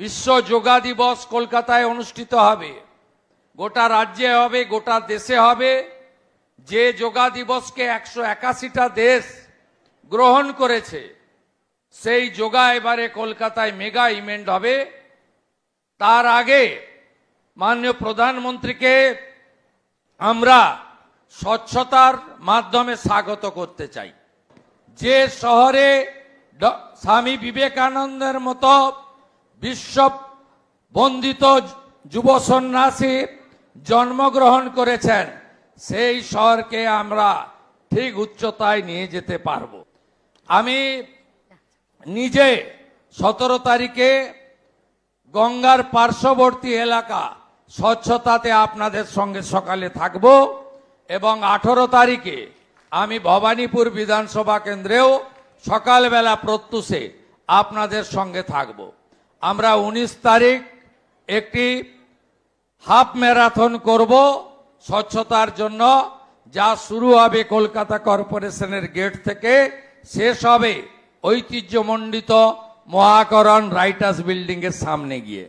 বিশ্ব যোগা দিবস কলকাতায় অনুষ্ঠিত হবে, গোটা রাজ্যে হবে, গোটা দেশে হবে। যে যোগা দিবসকে 181টা দেশ গ্রহণ করেছে, সেই যোগা এবারে কলকাতায় মেগা ইভেন্ট হবে। তার আগে মাননীয় প্রধানমন্ত্রীকে আমরা স্বচ্ছতার মাধ্যমে স্বাগত করতে চাই। যে শহরে স্বামী বিবেকানন্দের মতো বিশ্ব বন্দিত যুব সন্ন্যাসী জন্মগ্রহণ করেছেন, সেই শহরকে আমরা ঠিক উচ্চতায় নিয়ে যেতে পারব। আমি নিজে 17 তারিখে গঙ্গার পার্শ্ববর্তী এলাকা স্বচ্ছতাতে আপনাদের সঙ্গে সকালে থাকব এবং 18 তারিখে আমি ভবানীপুর বিধানসভা কেন্দ্রেও সকালবেলা প্রত্যুষে আপনাদের সঙ্গে থাকব। আমরা 19 তারিখ একটি হাফ ম্যারাথন করব স্বচ্ছতার জন্য, যা শুরু হবে কলকাতা কর্পোরেশনের গেট থেকে, শেষ হবে ঐতিহ্যমণ্ডিত মহাকরণ রাইটার্স বিল্ডিং এর সামনে গিয়ে।